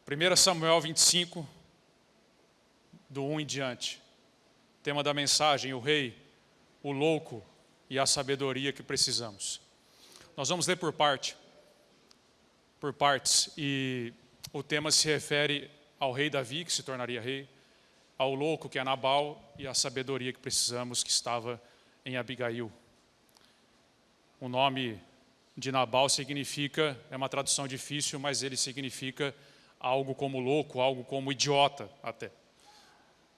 1 Samuel 25, do 1 em diante. Tema da mensagem: o rei, o louco e a sabedoria que precisamos. Nós vamos ler por partes, e o tema se refere ao rei Davi, que se tornaria rei, ao louco, que é Nabal, e à sabedoria que precisamos, que estava em Abigail. O nome de Nabal significa, é uma tradução difícil, mas ele significa algo como louco, algo como idiota até.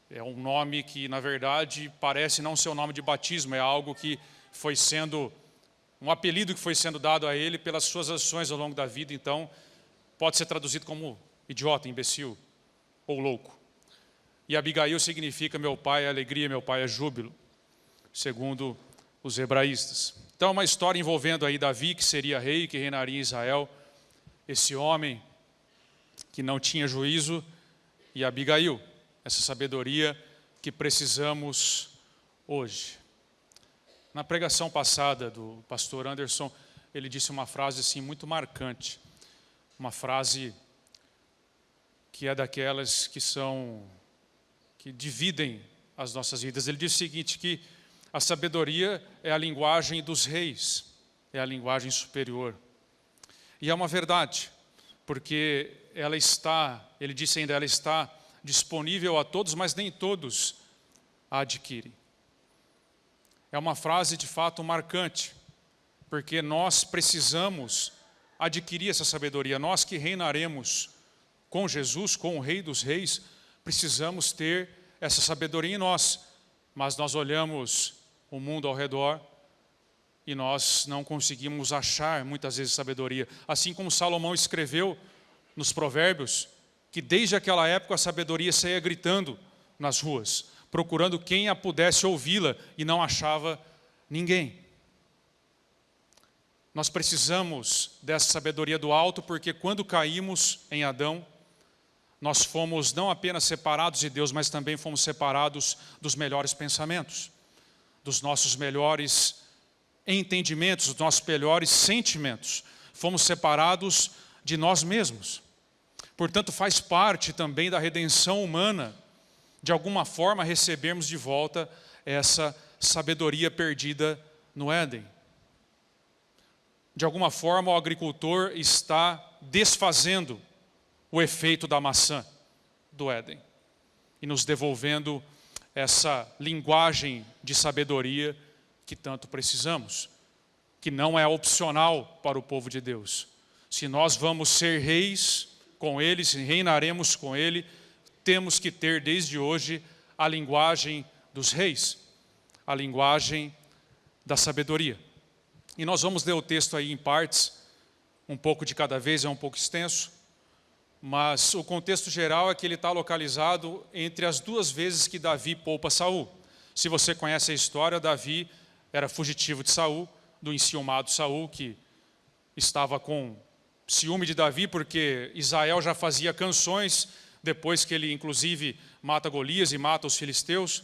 É um nome que, na verdade, parece não ser o nome de batismo, é algo que foi sendo, um apelido que foi sendo dado a ele pelas suas ações ao longo da vida. Então, pode ser traduzido como idiota, imbecil ou louco. E Abigail significa meu pai é alegria, meu pai é júbilo, segundo os hebraístas. Então, é uma história envolvendo aí Davi, que seria rei, que reinaria em Israel, esse homem que não tinha juízo, e Abigail, essa sabedoria que precisamos hoje. Na pregação passada do pastor Anderson, ele disse uma frase assim muito marcante, uma frase que é daquelas que dividem as nossas vidas. Ele disse o seguinte, que a sabedoria é a linguagem dos reis, é a linguagem superior. E é uma verdade, porque ela está, ele disse ainda, ela está disponível a todos, mas nem todos a adquirem. É uma frase de fato marcante, porque nós precisamos adquirir essa sabedoria. Nós que reinaremos com Jesus, com o Rei dos Reis, precisamos ter essa sabedoria em nós. Mas nós olhamos o mundo ao redor e nós não conseguimos achar muitas vezes sabedoria. Assim como Salomão escreveu nos Provérbios, que desde aquela época a sabedoria saía gritando nas ruas, procurando quem a pudesse ouvi-la, e não achava ninguém. Nós precisamos dessa sabedoria do alto, porque quando caímos em Adão, nós fomos não apenas separados de Deus, mas também fomos separados dos melhores pensamentos, dos nossos melhores entendimentos, dos nossos melhores sentimentos. Fomos separados de nós mesmos. Portanto, faz parte também da redenção humana, de alguma forma, recebermos de volta essa sabedoria perdida no Éden. De alguma forma, o agricultor está desfazendo o efeito da maçã do Éden e nos devolvendo essa linguagem de sabedoria que tanto precisamos, que não é opcional para o povo de Deus. Se nós vamos ser reis com Ele, se reinaremos com Ele, temos que ter desde hoje a linguagem dos reis, a linguagem da sabedoria. E nós vamos ler o texto aí em partes, um pouco de cada vez, é um pouco extenso, mas o contexto geral é que ele está localizado entre as duas vezes que Davi poupa Saul. Se você conhece a história, Davi era fugitivo de Saul, do enciumado Saul, que estava com ciúme de Davi, porque Israel já fazia canções, depois que ele inclusive mata Golias e mata os filisteus,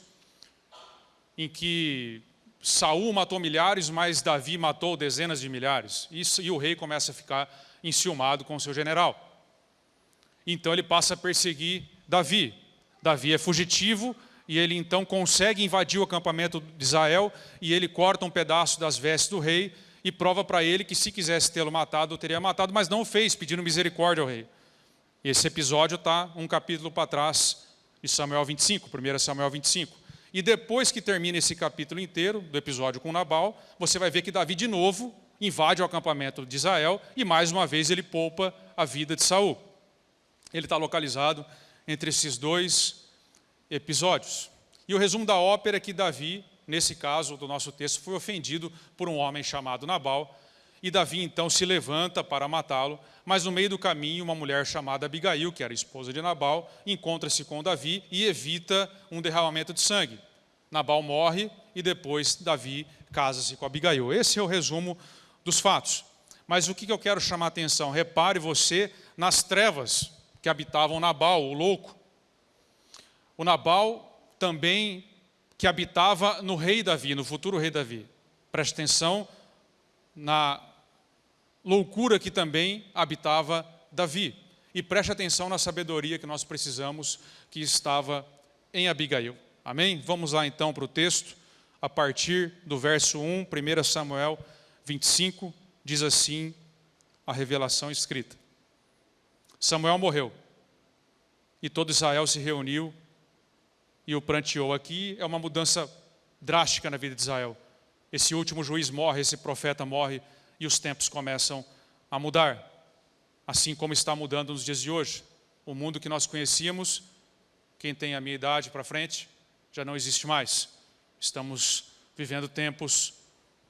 em que Saul matou milhares, mas Davi matou dezenas de milhares. E o rei começa a ficar enciumado com o seu general. Então ele passa a perseguir Davi. Davi é fugitivo e ele então consegue invadir o acampamento de Israel e ele corta um pedaço das vestes do rei e prova para ele que se quisesse tê-lo matado, o teria matado, mas não o fez, pedindo misericórdia ao rei. Esse episódio está um capítulo para trás de Samuel 25, 1 Samuel 25. E depois que termina esse capítulo inteiro, do episódio com Nabal, você vai ver que Davi de novo invade o acampamento de Israel e mais uma vez ele poupa a vida de Saul. Ele está localizado entre esses dois episódios. E o resumo da ópera é que Davi, nesse caso do nosso texto, foi ofendido por um homem chamado Nabal, e Davi então se levanta para matá-lo, mas no meio do caminho uma mulher chamada Abigail, que era esposa de Nabal, encontra-se com Davi e evita um derramamento de sangue. Nabal morre e depois Davi casa-se com Abigail. Esse é o resumo dos fatos. Mas o que eu quero chamar a atenção? Repare você nas trevas que habitavam Nabal, o louco. O Nabal também que habitava no rei Davi, no futuro rei Davi. Preste atenção na loucura que também habitava Davi. E preste atenção na sabedoria que nós precisamos, que estava em Abigail. Amém? Vamos lá então para o texto, a partir do verso 1, 1 Samuel 25, diz assim a revelação escrita. Samuel morreu, e todo Israel se reuniu e o pranteou. Aqui é uma mudança drástica na vida de Israel. Esse último juiz morre, esse profeta morre, e os tempos começam a mudar. Assim como está mudando nos dias de hoje. O mundo que nós conhecíamos, quem tem a minha idade para frente, já não existe mais. Estamos vivendo tempos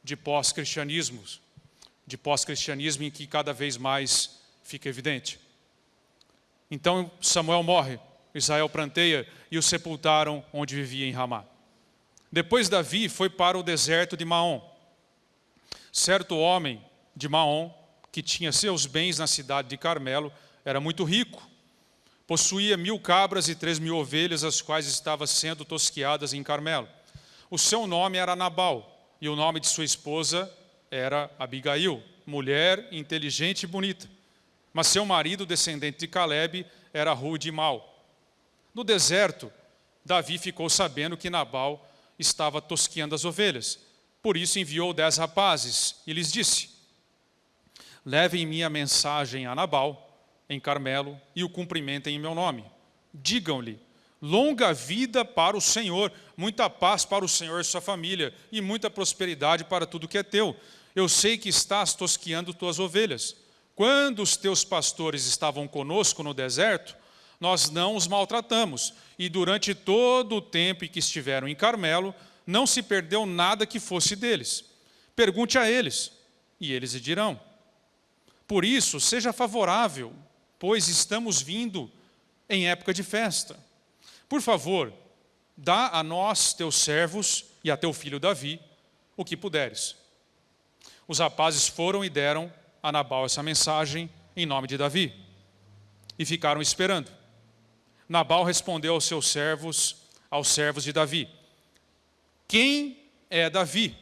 de pós-cristianismo em que cada vez mais fica evidente. Então Samuel morre, Israel pranteia e o sepultaram onde vivia em Ramá. Depois Davi foi para o deserto de Maom. Certo homem de Maom, que tinha seus bens na cidade de Carmelo, era muito rico. Possuía 1000 cabras e 3.000 ovelhas, as quais estavam sendo tosquiadas em Carmelo. O seu nome era Nabal, e o nome de sua esposa era Abigail, mulher inteligente e bonita. Mas seu marido, descendente de Calebe, era rude e mau. No deserto, Davi ficou sabendo que Nabal estava tosquiando as ovelhas. Por isso enviou 10 rapazes e lhes disse: levem minha mensagem a Nabal, em Carmelo, e o cumprimentem em meu nome. Digam-lhe: longa vida para o Senhor, muita paz para o Senhor e sua família, e muita prosperidade para tudo que é teu. Eu sei que estás tosquiando tuas ovelhas. Quando os teus pastores estavam conosco no deserto, nós não os maltratamos, e durante todo o tempo em que estiveram em Carmelo, não se perdeu nada que fosse deles. Pergunte a eles, e eles lhe dirão. Por isso, seja favorável, pois estamos vindo em época de festa. Por favor, dá a nós, teus servos, e a teu filho Davi, o que puderes. Os rapazes foram e deram a Nabal essa mensagem em nome de Davi, e ficaram esperando. Nabal respondeu aos servos de Davi: quem é Davi?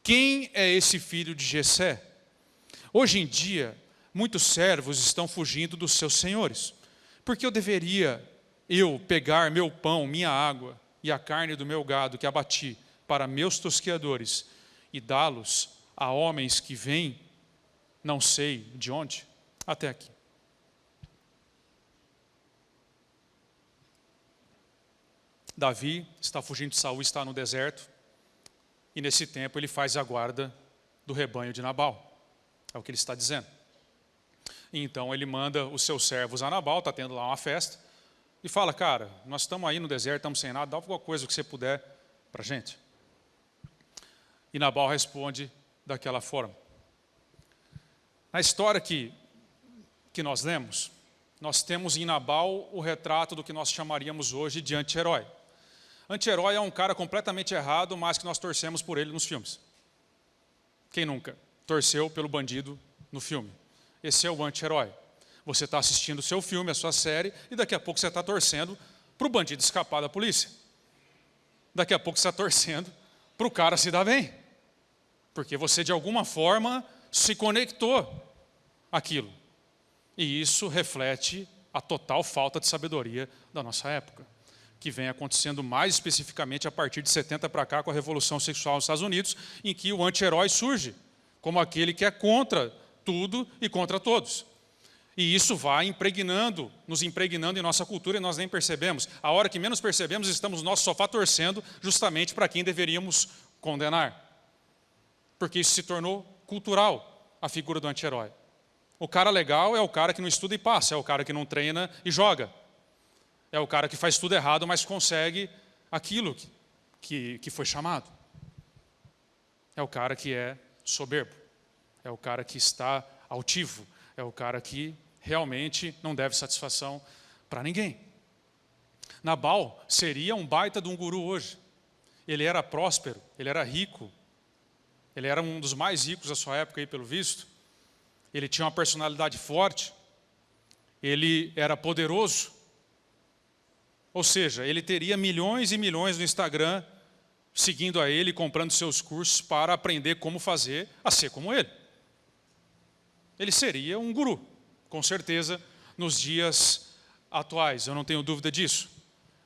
Quem é esse filho de Jessé? Hoje em dia, muitos servos estão fugindo dos seus senhores. Porque eu deveria pegar meu pão, minha água e a carne do meu gado que abati para meus tosqueadores e dá-los a homens que vêm, não sei de onde, até aqui. Davi está fugindo de Saul, está no deserto, e nesse tempo ele faz a guarda do rebanho de Nabal. É o que ele está dizendo. E então ele manda os seus servos a Nabal, está tendo lá uma festa, e fala: cara, nós estamos aí no deserto, estamos sem nada, dá alguma coisa que você puder para a gente. E Nabal responde daquela forma. Na história que nós lemos, nós temos em Nabal o retrato do que nós chamaríamos hoje de anti-herói. Anti-herói é um cara completamente errado, mas que nós torcemos por ele nos filmes. Quem nunca torceu pelo bandido no filme? Esse é o anti-herói. Você está assistindo o seu filme, a sua série, e daqui a pouco você está torcendo para o bandido escapar da polícia. Daqui a pouco você está torcendo para o cara se dar bem. Porque você, de alguma forma, se conectou àquilo. E isso reflete a total falta de sabedoria da nossa época, que vem acontecendo mais especificamente a partir de 70 para cá, com a Revolução Sexual nos Estados Unidos, em que o anti-herói surge como aquele que é contra tudo e contra todos. E isso vai nos impregnando em nossa cultura e nós nem percebemos. A hora que menos percebemos, estamos no nosso sofá torcendo justamente para quem deveríamos condenar. Porque isso se tornou cultural, a figura do anti-herói. O cara legal é o cara que não estuda e passa, é o cara que não treina e joga. É o cara que faz tudo errado, mas consegue aquilo que foi chamado. É o cara que é soberbo. É o cara que está altivo. É o cara que realmente não deve satisfação para ninguém. Nabal seria um baita de um guru hoje. Ele era próspero, ele era rico. Ele era um dos mais ricos da sua época, aí, pelo visto. Ele tinha uma personalidade forte. Ele era poderoso. Ou seja, ele teria milhões e milhões no Instagram seguindo a ele, comprando seus cursos para aprender como fazer a ser como ele. Ele seria um guru, com certeza, nos dias atuais, eu não tenho dúvida disso.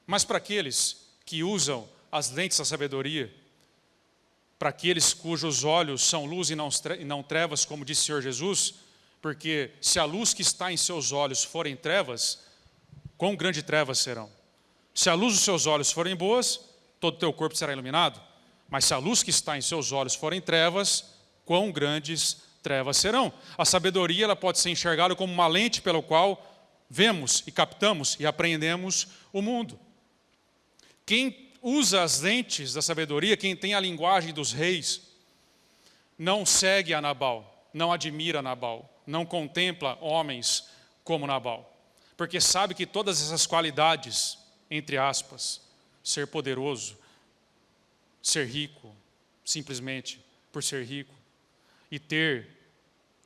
Mas para aqueles que usam as lentes da sabedoria, para aqueles cujos olhos são luz e não trevas, como disse o Senhor Jesus, porque se a luz que está em seus olhos forem trevas, quão grande trevas serão? Se a luz dos seus olhos forem boas, todo o teu corpo será iluminado. Mas se a luz que está em seus olhos forem trevas, quão grandes trevas serão? A sabedoria ela pode ser enxergada como uma lente pela qual vemos e captamos e apreendemos o mundo. Quem usa as lentes da sabedoria, quem tem a linguagem dos reis, não segue a Nabal, não admira Nabal, não contempla homens como Nabal, porque sabe que todas essas qualidades, entre aspas, ser poderoso, ser rico, simplesmente por ser rico, e ter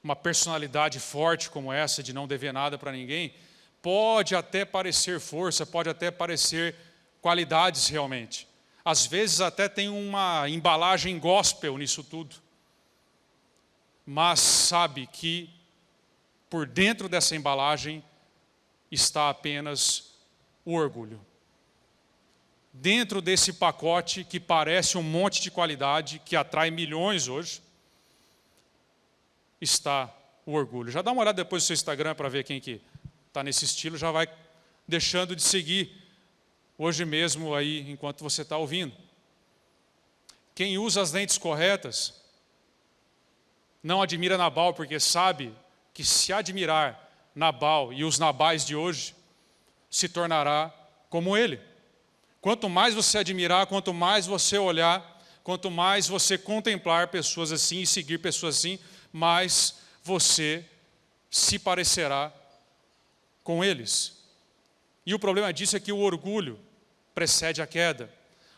uma personalidade forte como essa, de não dever nada para ninguém, pode até parecer força, pode até parecer qualidades realmente. Às vezes até tem uma embalagem gospel nisso tudo. Mas sabe que por dentro dessa embalagem está apenas o orgulho. Dentro desse pacote que parece um monte de qualidade, que atrai milhões hoje, está o orgulho. Já dá uma olhada depois no seu Instagram para ver quem que está nesse estilo, já vai deixando de seguir hoje mesmo aí, enquanto você está ouvindo. Quem usa as lentes corretas não admira Nabal, porque sabe que se admirar Nabal e os Nabais de hoje, se tornará como ele. Quanto mais você admirar, quanto mais você olhar, quanto mais você contemplar pessoas assim e seguir pessoas assim, mais você se parecerá com eles. E o problema disso é que o orgulho precede a queda.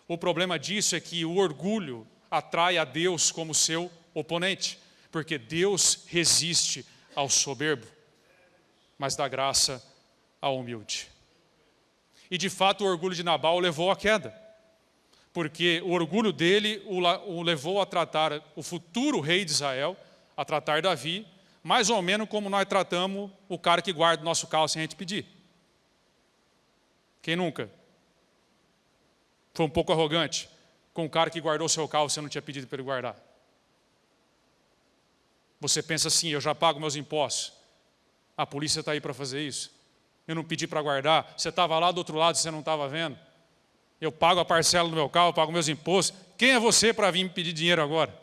O problema disso é que o orgulho atrai a Deus como seu oponente, porque Deus resiste ao soberbo, mas dá graça ao humilde. E de fato o orgulho de Nabal levou à queda, porque o orgulho dele o levou a tratar o futuro rei de Israel, a tratar Davi, mais ou menos como nós tratamos o cara que guarda o nosso carro sem a gente pedir. Quem nunca foi um pouco arrogante com o cara que guardou o seu carro, você não tinha pedido para ele guardar? Você pensa assim, eu já pago meus impostos, a polícia está aí para fazer isso, eu não pedi para guardar, você estava lá do outro lado, você não estava vendo, eu pago a parcela do meu carro, eu pago meus impostos, quem é você para vir me pedir dinheiro agora?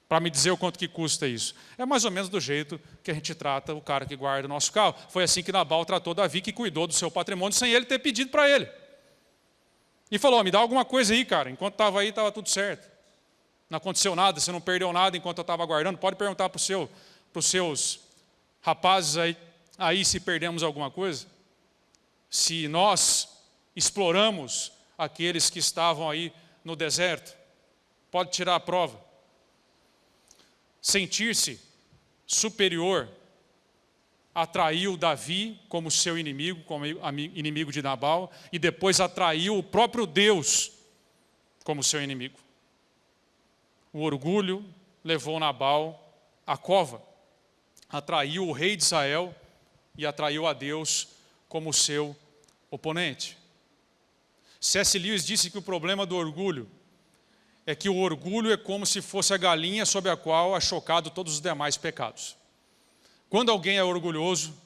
Para me dizer o quanto que custa isso? É mais ou menos do jeito que a gente trata o cara que guarda o nosso carro. Foi assim que Nabal tratou Davi, que cuidou do seu patrimônio sem ele ter pedido para ele. E falou, me dá alguma coisa aí, cara. Enquanto estava aí, estava tudo certo. Não aconteceu nada, você não perdeu nada enquanto eu estava guardando. Pode perguntar para os seus rapazes aí se perdemos alguma coisa. Se nós exploramos aqueles que estavam aí no deserto. Pode tirar a prova. Sentir-se superior atraiu Davi como seu inimigo, como inimigo de Nabal, e depois atraiu o próprio Deus como seu inimigo. O orgulho levou Nabal à cova, atraiu o rei de Israel e atraiu a Deus como seu oponente. C.S. Lewis disse que o problema do orgulho é que o orgulho é como se fosse a galinha sobre a qual é chocado todos os demais pecados. Quando alguém é orgulhoso,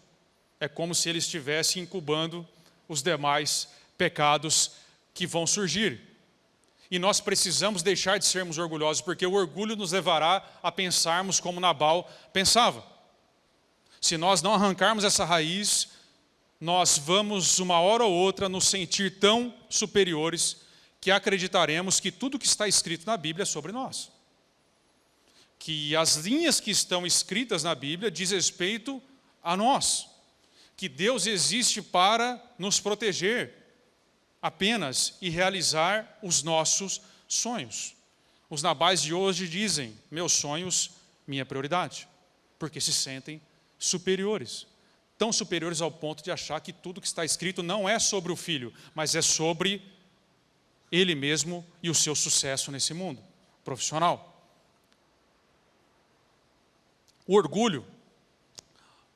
é como se ele estivesse incubando os demais pecados que vão surgir. E nós precisamos deixar de sermos orgulhosos, porque o orgulho nos levará a pensarmos como Nabal pensava. Se nós não arrancarmos essa raiz, nós vamos, uma hora ou outra, nos sentir tão superiores que acreditaremos que tudo que está escrito na Bíblia é sobre nós. Que as linhas que estão escritas na Bíblia diz respeito a nós. Que Deus existe para nos proteger apenas e realizar os nossos sonhos. Os Nabais de hoje dizem, meus sonhos, minha prioridade. Porque se sentem superiores. Tão superiores ao ponto de achar que tudo que está escrito não é sobre o filho, mas é sobre ele mesmo e o seu sucesso nesse mundo profissional. O orgulho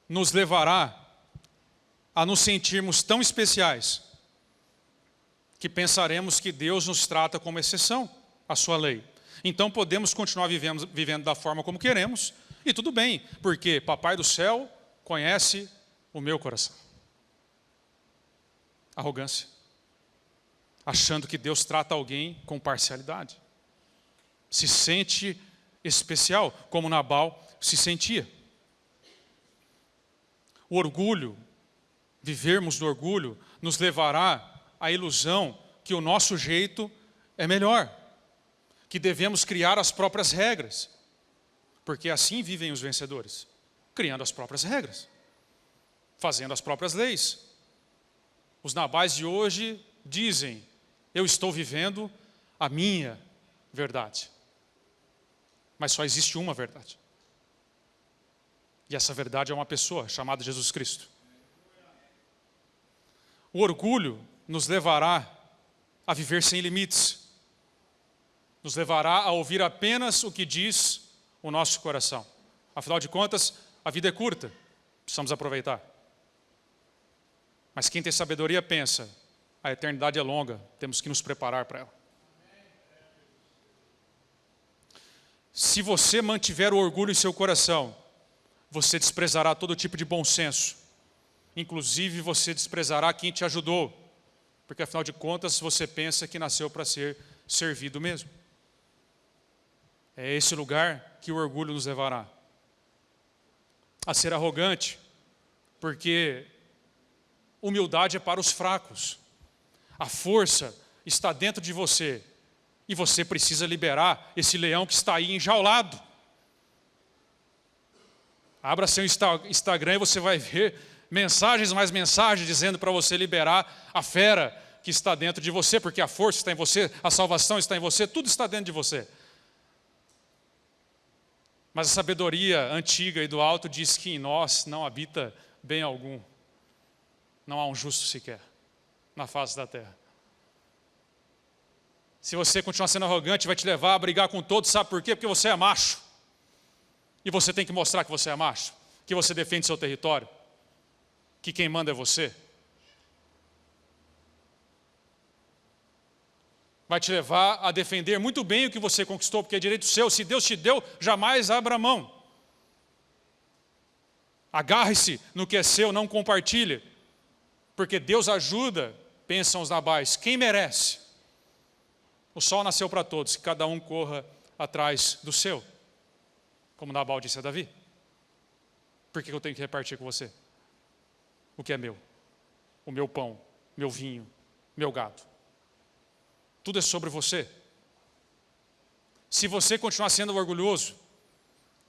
nos levará a nos sentirmos tão especiais que pensaremos que Deus nos trata como exceção à sua lei. Então podemos continuar vivendo da forma como queremos, e tudo bem, porque Papai do Céu conhece o meu coração. Arrogância. Achando que Deus trata alguém com parcialidade. Se sente especial, como Nabal se sentia. O orgulho, vivermos do orgulho, nos levará à ilusão que o nosso jeito é melhor, que devemos criar as próprias regras, porque assim vivem os vencedores, criando as próprias regras, fazendo as próprias leis. Os Nabais de hoje dizem: eu estou vivendo a minha verdade. Mas só existe uma verdade. E essa verdade é uma pessoa chamada Jesus Cristo. O orgulho nos levará a viver sem limites. Nos levará a ouvir apenas o que diz o nosso coração. Afinal de contas, a vida é curta, precisamos aproveitar. Mas quem tem sabedoria pensa: a eternidade é longa, temos que nos preparar para ela. Se você mantiver o orgulho em seu coração, você desprezará todo tipo de bom senso. Inclusive você desprezará quem te ajudou, porque afinal de contas você pensa que nasceu para ser servido mesmo. É esse lugar que o orgulho nos levará a ser arrogante, porque humildade é para os fracos. A força está dentro de você e você precisa liberar esse leão que está aí enjaulado. Abra seu Instagram e você vai ver mensagens mais mensagens dizendo para você liberar a fera que está dentro de você, porque a força está em você, a salvação está em você, tudo está dentro de você. Mas a sabedoria antiga e do alto diz que em nós não habita bem algum. Não há um justo sequer na face da terra. Se você continuar sendo arrogante, vai te levar a brigar com todos, sabe por quê? Porque você é macho. E você tem que mostrar que você é macho, que você defende seu território, que quem manda é você. Vai te levar a defender muito bem o que você conquistou, porque é direito seu. Se Deus te deu, jamais abra mão. Agarre-se no que é seu, não compartilhe. Porque Deus ajuda, pensam os Nabais, quem merece. O sol nasceu para todos, que cada um corra atrás do seu. Como Nabal disse a Davi. Por que eu tenho que repartir com você o que é meu? O meu pão, meu vinho, meu gado. Tudo é sobre você. Se você continuar sendo orgulhoso,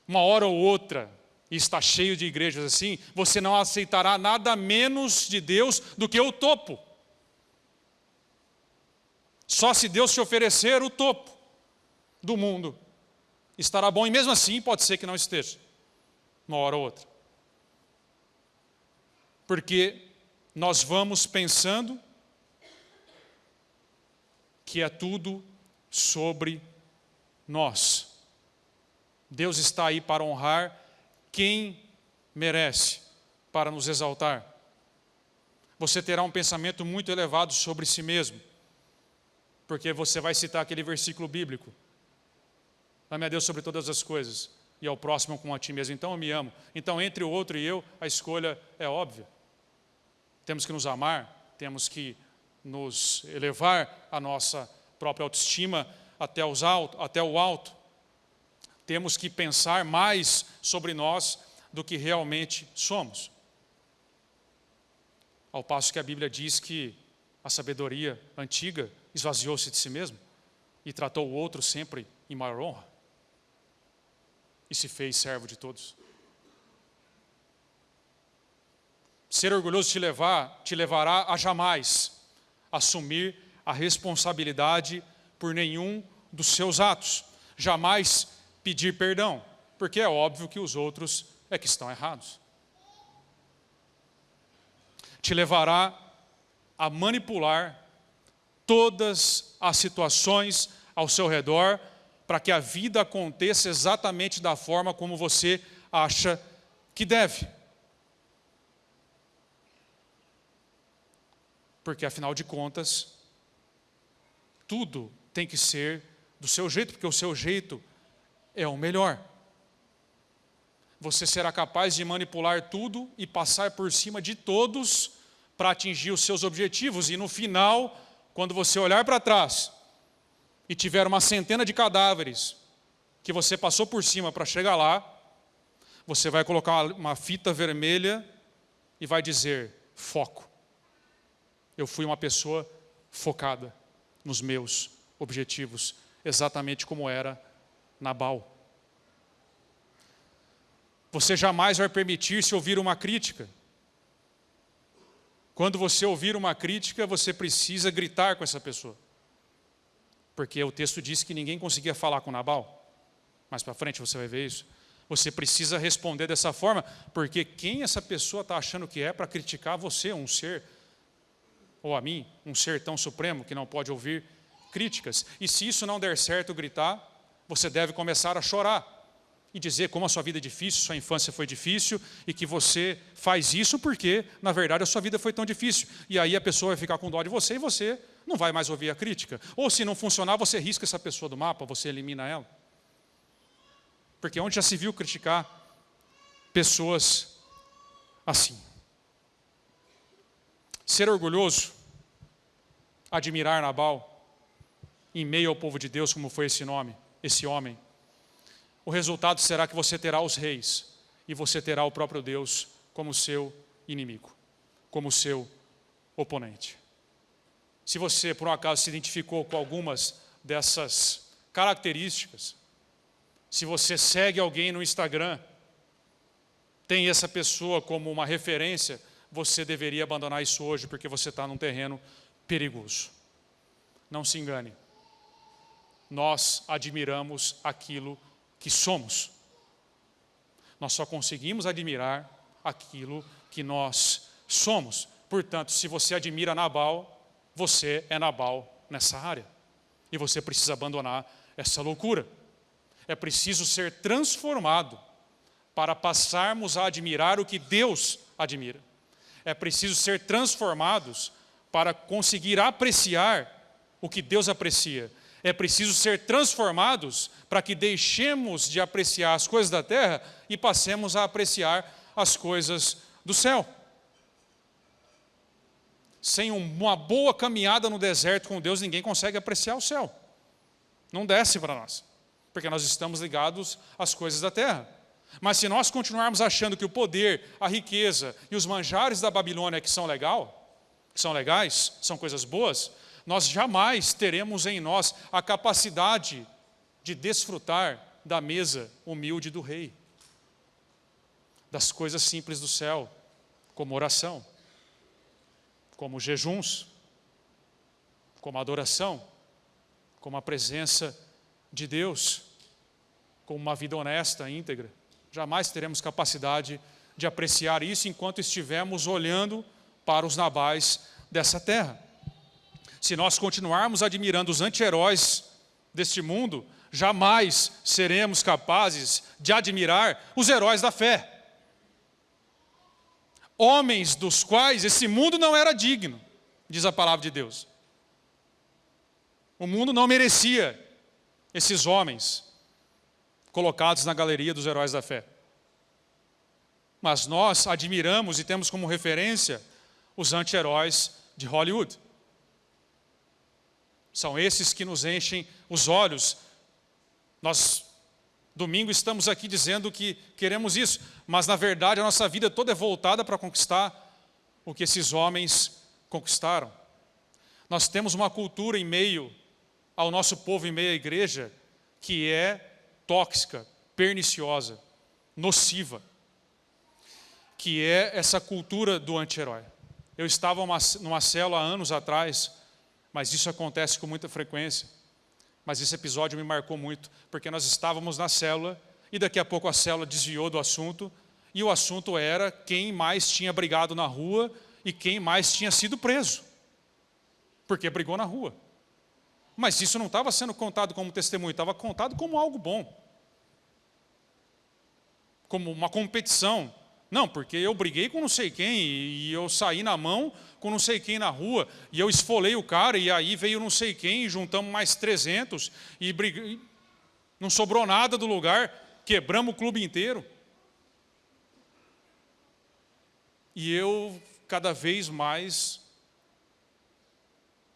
uma hora ou outra, e está cheio de igrejas assim, você não aceitará nada menos de Deus do que o topo. Só se Deus te oferecer o topo do mundo, estará bom, e mesmo assim pode ser que não esteja, uma hora ou outra. Porque nós vamos pensando que é tudo sobre nós. Deus está aí para honrar quem merece, para nos exaltar. Você terá um pensamento muito elevado sobre si mesmo, porque você vai citar aquele versículo bíblico: ame a Deus sobre todas as coisas e ao próximo como a ti mesmo. Então eu me amo. Então entre o outro e eu, a escolha é óbvia. Temos que nos amar, temos que nos elevar a nossa própria autoestima até o alto. Temos que pensar mais sobre nós do que realmente somos. Ao passo que a Bíblia diz que a sabedoria antiga esvaziou-se de si mesmo e tratou o outro sempre em maior honra e se fez servo de todos. Ser orgulhoso te levará a jamais assumir a responsabilidade por nenhum dos seus atos. Jamais pedir perdão, porque é óbvio que os outros é que estão errados. Te levará a manipular todas as situações ao seu redor para que a vida aconteça exatamente da forma como você acha que deve. Porque, afinal de contas, tudo tem que ser do seu jeito, porque o seu jeito é o melhor. Você será capaz de manipular tudo e passar por cima de todos para atingir os seus objetivos. E no final, quando você olhar para trás e tiver uma centena de cadáveres que você passou por cima para chegar lá, você vai colocar uma fita vermelha e vai dizer: foco. Eu fui uma pessoa focada nos meus objetivos, exatamente como era Nabal. Você jamais vai permitir-se ouvir uma crítica. Quando você ouvir uma crítica, você precisa gritar com essa pessoa. Porque o texto diz que ninguém conseguia falar com Nabal. Mais para frente você vai ver isso. Você precisa responder dessa forma, porque quem essa pessoa está achando que é para criticar você, um ser, ou a mim, um ser tão supremo que não pode ouvir críticas. E se isso não der certo gritar, você deve começar a chorar e dizer como a sua vida é difícil, sua infância foi difícil e que você faz isso porque, na verdade, a sua vida foi tão difícil. E aí a pessoa vai ficar com dó de você e você não vai mais ouvir a crítica. Ou se não funcionar, você risca essa pessoa do mapa, você elimina ela. Porque onde já se viu criticar pessoas assim? Ser orgulhoso, admirar Nabal, em meio ao povo de Deus, como foi esse homem. O resultado será que você terá os reis e você terá o próprio Deus como seu inimigo, como seu oponente. Se você, por um acaso, se identificou com algumas dessas características, se você segue alguém no Instagram, tem essa pessoa como uma referência, você deveria abandonar isso hoje, porque você está num terreno perigoso. Não se engane. Nós admiramos aquilo que somos. Nós só conseguimos admirar aquilo que nós somos. Portanto, se você admira Nabal, você é Nabal nessa área. E você precisa abandonar essa loucura. É preciso ser transformado para passarmos a admirar o que Deus admira. É preciso ser transformados para conseguir apreciar o que Deus aprecia. É preciso ser transformados para que deixemos de apreciar as coisas da terra e passemos a apreciar as coisas do céu. Sem uma boa caminhada no deserto com Deus, ninguém consegue apreciar o céu. Não desce para nós, porque nós estamos ligados às coisas da terra. Mas se nós continuarmos achando que o poder, a riqueza e os manjares da Babilônia que são legais, são coisas boas, nós jamais teremos em nós a capacidade de desfrutar da mesa humilde do rei, das coisas simples do céu, como oração, como jejuns, como adoração, como a presença de Deus, como uma vida honesta, íntegra. Jamais teremos capacidade de apreciar isso enquanto estivermos olhando para os Nabais dessa terra. Se nós continuarmos admirando os anti-heróis deste mundo, jamais seremos capazes de admirar os heróis da fé. Homens dos quais esse mundo não era digno, diz a palavra de Deus. O mundo não merecia esses homens colocados na galeria dos heróis da fé. Mas nós admiramos e temos como referência os anti-heróis de Hollywood. São esses que nos enchem os olhos. Nós, domingo, estamos aqui dizendo que queremos isso, mas na verdade a nossa vida toda é voltada para conquistar o que esses homens conquistaram. Nós temos uma cultura em meio ao nosso povo, em meio à igreja, que é tóxica, perniciosa, nociva, que é essa cultura do anti-herói. Eu estava numa célula há anos atrás, mas isso acontece com muita frequência. Mas esse episódio me marcou muito, porque nós estávamos na célula e daqui a pouco a célula desviou do assunto, e o assunto era quem mais tinha brigado na rua e quem mais tinha sido preso, porque brigou na rua. Mas isso não estava sendo contado como testemunho, estava contado como algo bom, como uma competição. Não, porque eu briguei com não sei quem e eu saí na mão com não sei quem na rua, e eu esfolei o cara, e aí veio não sei quem, e juntamos mais 300, e não sobrou nada do lugar, quebramos o clube inteiro. E eu, cada vez mais,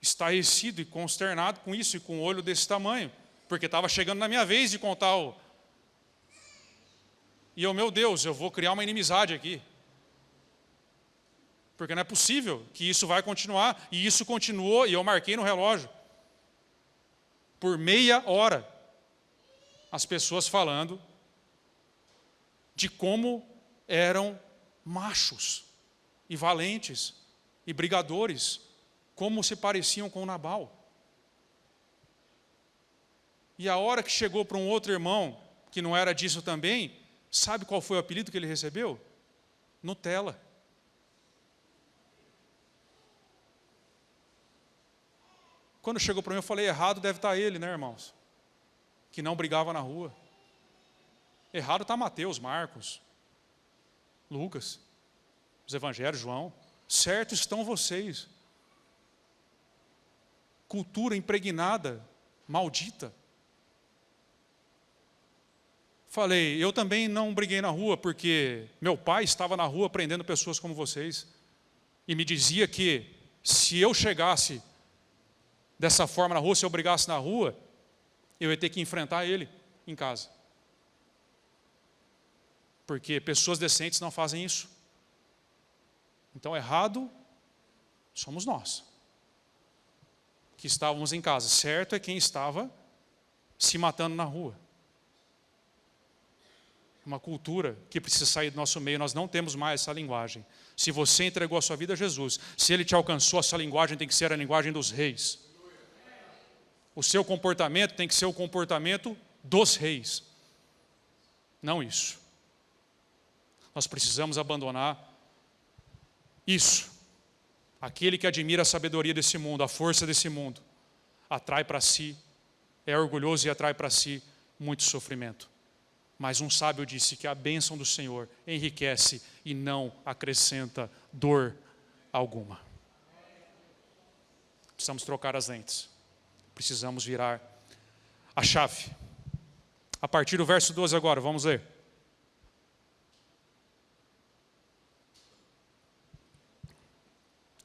estarrecido e consternado com isso, e com um olho desse tamanho, porque estava chegando na minha vez de contar o... E eu, meu Deus, eu vou criar uma inimizade aqui. Porque não é possível que isso vai continuar. E isso continuou, e eu marquei no relógio. Por meia hora, as pessoas falando de como eram machos e valentes e brigadores, como se pareciam com Nabal. E a hora que chegou para um outro irmão, que não era disso também, sabe qual foi o apelido que ele recebeu? Nutella. Quando chegou para mim, eu falei, errado deve estar ele, né, irmãos? Que não brigava na rua. Errado está Mateus, Marcos, Lucas, os evangelhos, João. Certo estão vocês. Cultura impregnada, maldita. Falei, eu também não briguei na rua, porque meu pai estava na rua prendendo pessoas como vocês. E me dizia que se eu chegasse dessa forma na rua, se eu brigasse na rua, eu ia ter que enfrentar ele em casa. Porque pessoas decentes não fazem isso. Então, errado somos nós, que estávamos em casa. Certo é quem estava se matando na rua. Uma cultura que precisa sair do nosso meio. Nós não temos mais essa linguagem. Se você entregou a sua vida a Jesus, se Ele te alcançou, essa linguagem tem que ser a linguagem dos reis. O seu comportamento tem que ser o comportamento dos reis. Não isso. Nós precisamos abandonar isso. Aquele que admira a sabedoria desse mundo, a força desse mundo, atrai para si, é orgulhoso e atrai para si muito sofrimento. Mas um sábio disse que a bênção do Senhor enriquece e não acrescenta dor alguma. Precisamos trocar as lentes. Precisamos virar a chave. A partir do verso 12 agora, vamos ler.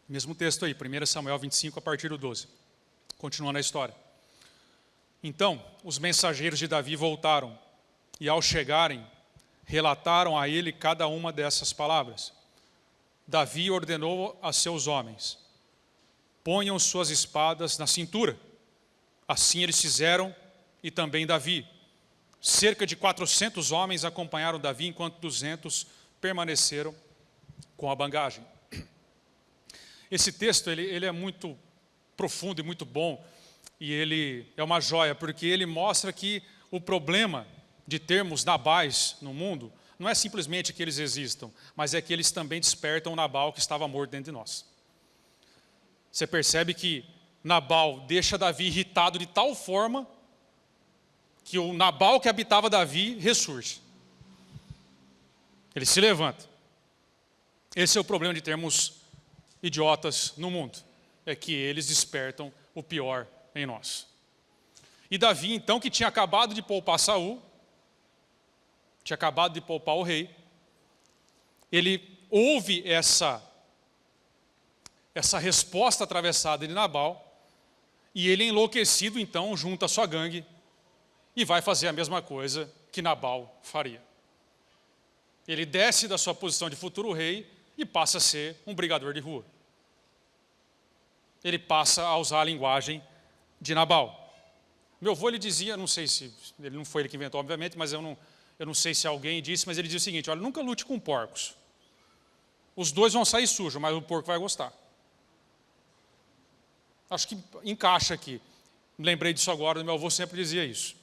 Mesmo texto aí, 1 Samuel 25, a partir do 12. Continuando a história. Então, os mensageiros de Davi voltaram, e ao chegarem, relataram a ele cada uma dessas palavras. Davi ordenou a seus homens, ponham suas espadas na cintura. Assim eles fizeram, e também Davi. Cerca de 400 homens acompanharam Davi, enquanto 200 permaneceram com a bagagem. Esse texto ele é muito profundo e muito bom, e ele é uma joia, porque ele mostra que o problema de termos Nabais no mundo não é simplesmente que eles existam, mas é que eles também despertam o Nabal que estava morto dentro de nós. Você percebe que Nabal deixa Davi irritado de tal forma que o Nabal que habitava Davi ressurge. Ele se levanta. Esse é o problema de termos idiotas no mundo. É que eles despertam o pior em nós. E Davi, então, que tinha acabado de poupar Saul, tinha acabado de poupar o rei, ele ouve essa resposta atravessada de Nabal, e ele, enlouquecido, então, junta a sua gangue e vai fazer a mesma coisa que Nabal faria. Ele desce da sua posição de futuro rei e passa a ser um brigador de rua. Ele passa a usar a linguagem de Nabal. Meu avô, ele dizia, não sei se, ele não foi ele que inventou, obviamente, mas eu não sei se alguém disse, mas ele dizia o seguinte, olha, nunca lute com porcos. Os dois vão sair sujos, mas o porco vai gostar. Acho que encaixa aqui. Lembrei disso agora, meu avô sempre dizia isso.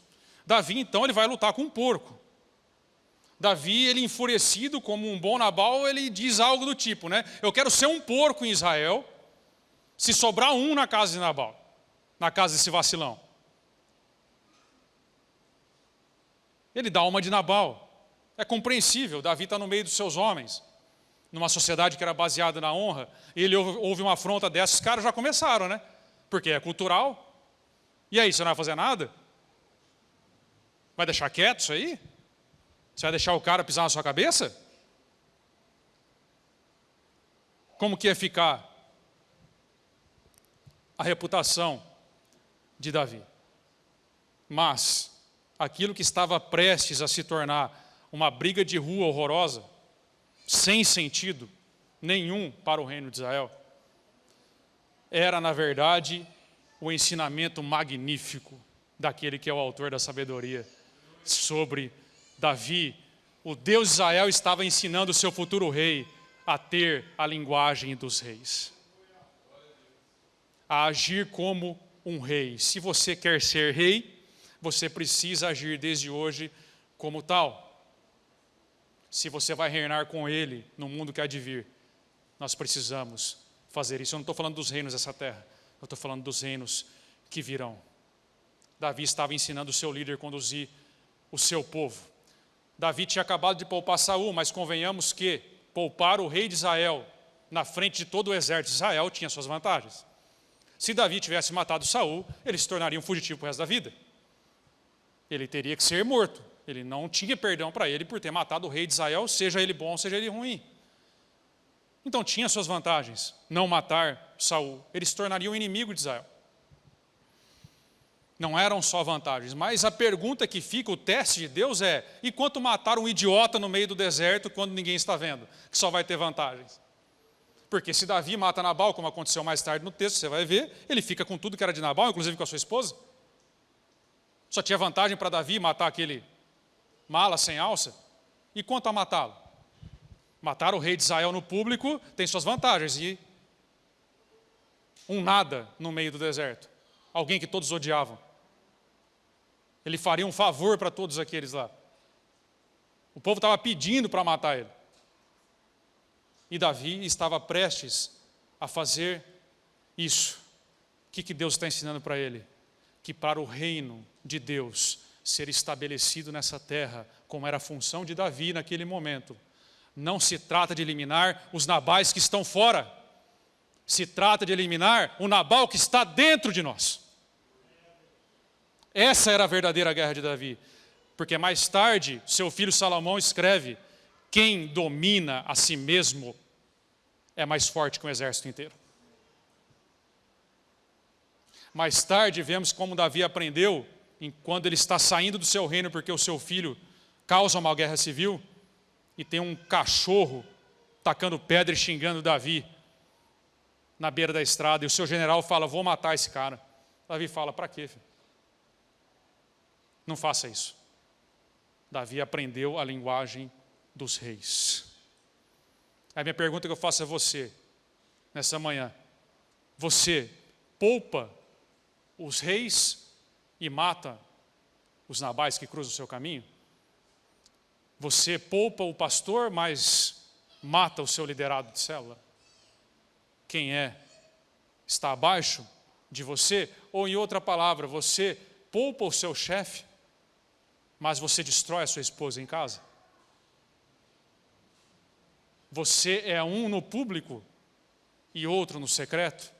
Davi, então, ele vai lutar com um porco. Davi, ele enfurecido como um bom Nabal, ele diz algo do tipo, né? Eu quero ser um porco em Israel, se sobrar um na casa de Nabal, na casa desse vacilão. Ele dá uma de Nabal. É compreensível, Davi está no meio dos seus homens. numa sociedade que era baseada na honra, ele houve uma afronta dessas, os caras já começaram, né? Porque é cultural. E aí, você não vai fazer nada? Vai deixar quieto isso aí? Você vai deixar o cara pisar na sua cabeça? Como que ia ficar a reputação de Davi? Mas aquilo que estava prestes a se tornar uma briga de rua horrorosa, sem sentido nenhum para o reino de Israel, era, na verdade, o ensinamento magnífico daquele que é o autor da sabedoria sobre Davi. O Deus de Israel estava ensinando o seu futuro rei a ter a linguagem dos reis, a agir como um rei. Se você quer ser rei, você precisa agir desde hoje como tal. Se você vai reinar com ele no mundo que há de vir, nós precisamos fazer isso. Eu não estou falando dos reinos dessa terra, eu estou falando dos reinos que virão. Davi estava ensinando o seu líder a conduzir o seu povo. Davi tinha acabado de poupar Saul, mas convenhamos que poupar o rei de Israel na frente de todo o exército de Israel tinha suas vantagens. Se Davi tivesse matado Saul, ele se tornaria um fugitivo para o resto da vida. Ele teria que ser morto. Ele não tinha perdão para ele por ter matado o rei de Israel, seja ele bom, seja ele ruim. Então tinha suas vantagens não matar Saul. Ele se tornaria um inimigo de Israel. Não eram só vantagens, mas a pergunta que fica, o teste de Deus é: e quanto matar um idiota no meio do deserto quando ninguém está vendo, que só vai ter vantagens? Porque se Davi mata Nabal, como aconteceu mais tarde no texto, você vai ver, ele fica com tudo que era de Nabal, inclusive com a sua esposa. Só tinha vantagem para Davi matar aquele mala sem alça. E quanto a matá-lo? Matar o rei de Israel no público tem suas vantagens, e um nada no meio do deserto, alguém que todos odiavam. Ele faria um favor para todos aqueles lá. O povo estava pedindo para matar ele. E Davi estava prestes a fazer isso. O que Deus está ensinando para ele? Que para o reino de Deus ser estabelecido nessa terra, como era a função de Davi naquele momento, não se trata de eliminar os Nabais que estão fora. Se trata de eliminar o Nabal que está dentro de nós. Essa era a verdadeira guerra de Davi. Porque mais tarde, seu filho Salomão escreve: quem domina a si mesmo é mais forte que um exército inteiro. Mais tarde, vemos como Davi aprendeu, quando ele está saindo do seu reino, porque o seu filho causa uma guerra civil, e tem um cachorro tacando pedra e xingando Davi na beira da estrada, e o seu general fala: vou matar esse cara. Davi fala: para quê, filho? Não faça isso. Davi aprendeu a linguagem dos reis. A minha pergunta que eu faço a você, nessa manhã: você poupa os reis e mata os nabais que cruzam o seu caminho? Você poupa o pastor, mas mata o seu liderado de célula? Quem está abaixo de você? Ou, em outra palavra, você poupa o seu chefe, mas você destrói a sua esposa em casa? Você é um no público e outro no secreto?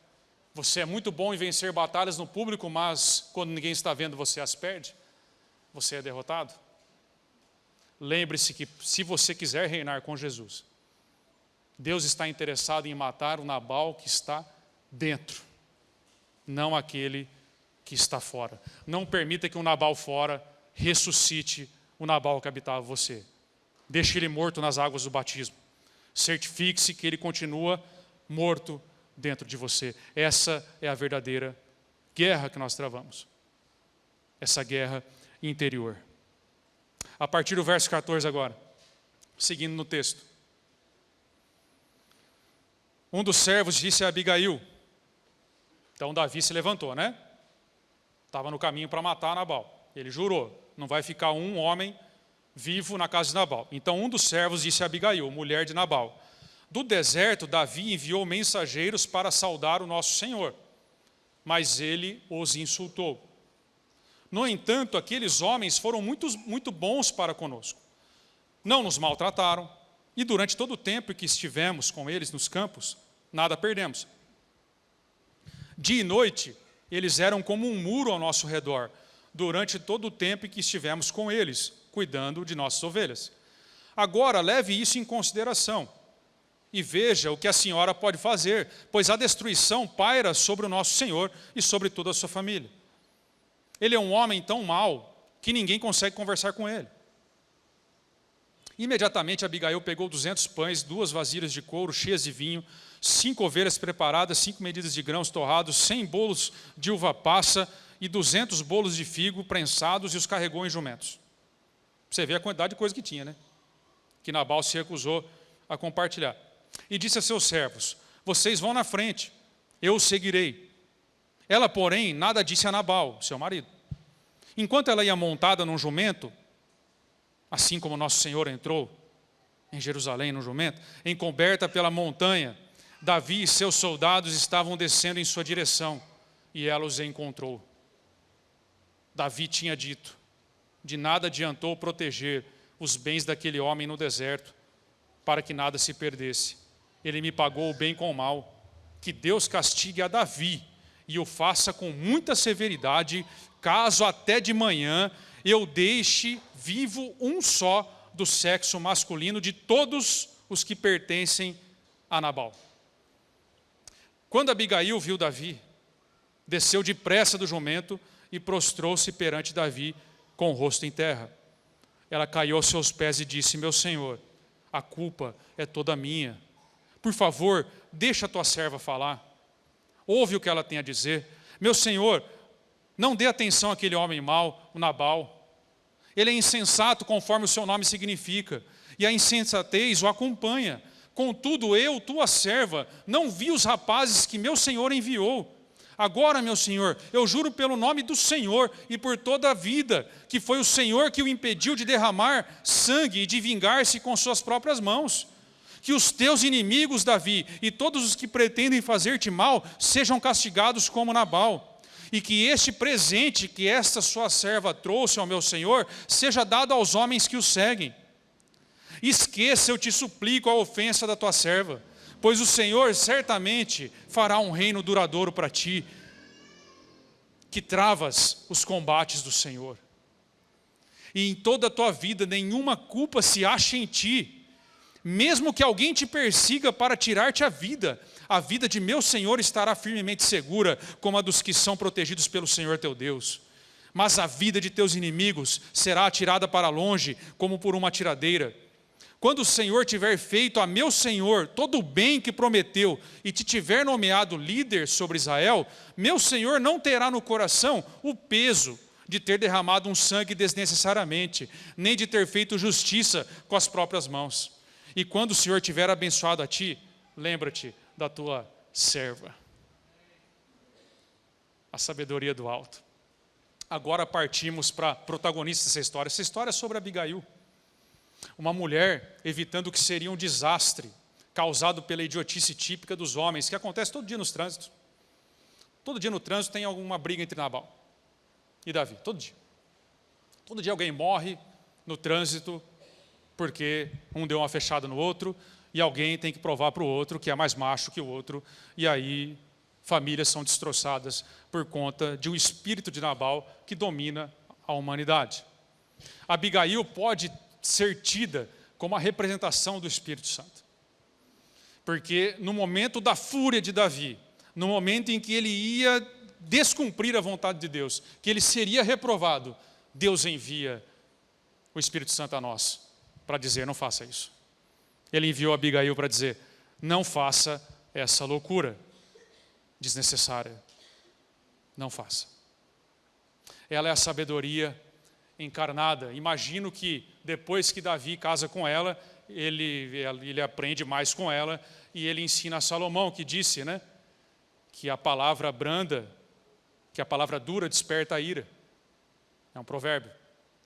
Você é muito bom em vencer batalhas no público, mas quando ninguém está vendo, você as perde? Você é derrotado? Lembre-se que, se você quiser reinar com Jesus, Deus está interessado em matar o Nabal que está dentro, não aquele que está fora. Não permita que um Nabal fora ressuscite o Nabal que habitava você. Deixe ele morto nas águas do batismo. Certifique-se que ele continua morto dentro de você. Essa é a verdadeira guerra que nós travamos. Essa guerra interior. A partir do verso 14 agora, seguindo no texto. Um dos servos disse a Abigail. Então Davi se levantou, né? Estava no caminho para matar Nabal. Ele jurou: não vai ficar um homem vivo na casa de Nabal. Então um dos servos disse a Abigail, mulher de Nabal: do deserto Davi enviou mensageiros para saudar o nosso Senhor, mas ele os insultou. No entanto, aqueles homens foram muito bons para conosco. Não nos maltrataram, E durante todo o tempo que estivemos com eles nos campos, nada perdemos. Dia e noite, eles eram como um muro ao nosso redor, durante todo o tempo que estivemos com eles, cuidando de nossas ovelhas. Agora, leve isso em consideração e veja o que a senhora pode fazer, pois a destruição paira sobre o nosso Senhor e sobre toda a sua família. Ele é um homem tão mau que ninguém consegue conversar com ele. Imediatamente Abigail pegou 200 pães, 2 vasilhas de couro cheias de vinho, 5 ovelhas preparadas, 5 medidas de grãos torrados, 100 bolos de uva passa e 200 bolos de figo prensados e os carregou em jumentos. Você vê a quantidade de coisa que tinha, né? Que Nabal se recusou a compartilhar. E disse a seus servos: vocês vão na frente, eu os seguirei. Ela, porém, nada disse a Nabal, seu marido. Enquanto ela ia montada num jumento, assim como nosso Senhor entrou em Jerusalém no jumento, encoberta pela montanha, Davi e seus soldados estavam descendo em sua direção, e ela os encontrou. Davi tinha dito: de nada adiantou proteger os bens daquele homem no deserto, para que nada se perdesse. Ele me pagou o bem com o mal. Que Deus castigue a Davi e o faça com muita severidade, caso até de manhã eu deixe vivo um só do sexo masculino de todos os que pertencem a Nabal. Quando Abigail viu Davi, desceu depressa do jumento e prostrou-se perante Davi com o rosto em terra. Ela caiu aos seus pés e disse: meu senhor, a culpa é toda minha. Por favor, deixa a tua serva falar. Ouve o que ela tem a dizer. Meu senhor, não dê atenção àquele homem mau, o Nabal. Ele é insensato conforme o seu nome significa, e a insensatez o acompanha. Contudo, eu, tua serva, não vi os rapazes que meu senhor enviou. Agora, meu senhor, eu juro pelo nome do Senhor e por toda a vida, que foi o Senhor que o impediu de derramar sangue e de vingar-se com suas próprias mãos. Que os teus inimigos, Davi, e todos os que pretendem fazer-te mal, sejam castigados como Nabal. E que este presente que esta sua serva trouxe ao meu senhor, seja dado aos homens que o seguem. Esqueça, eu te suplico, a ofensa da tua serva, pois o Senhor certamente fará um reino duradouro para ti, que travas os combates do Senhor. E em toda a tua vida nenhuma culpa se acha em ti, mesmo que alguém te persiga para tirar-te a vida de meu Senhor estará firmemente segura, como a dos que são protegidos pelo Senhor teu Deus. Mas a vida de teus inimigos será atirada para longe, como por uma tiradeira. Quando o Senhor tiver feito a meu Senhor todo o bem que prometeu e te tiver nomeado líder sobre Israel, meu Senhor não terá no coração o peso de ter derramado um sangue desnecessariamente, nem de ter feito justiça com as próprias mãos. E quando o Senhor tiver abençoado a ti, lembra-te da tua serva. A sabedoria do alto. Agora partimos para a protagonista dessa história. Essa história é sobre Abigail. Uma mulher evitando o que seria um desastre causado pela idiotice típica dos homens, que acontece todo dia nos trânsitos. Todo dia no trânsito tem alguma briga entre Nabal e Davi, todo dia. Todo dia alguém morre no trânsito porque um deu uma fechada no outro e alguém tem que provar para o outro que é mais macho que o outro, e aí famílias são destroçadas por conta de um espírito de Nabal que domina a humanidade. Abigail pode ser tida como a representação do Espírito Santo. Porque no momento da fúria de Davi, no momento em que ele ia descumprir a vontade de Deus, que ele seria reprovado, Deus envia o Espírito Santo a nós, para dizer: não faça isso. Ele enviou Abigail para dizer: não faça essa loucura desnecessária. Não faça. Ela é a sabedoria encarnada. Imagino que depois que Davi casa com ela, ele aprende mais com ela e ele ensina a Salomão, que disse, né, que a palavra branda, que a palavra dura desperta a ira. É um provérbio.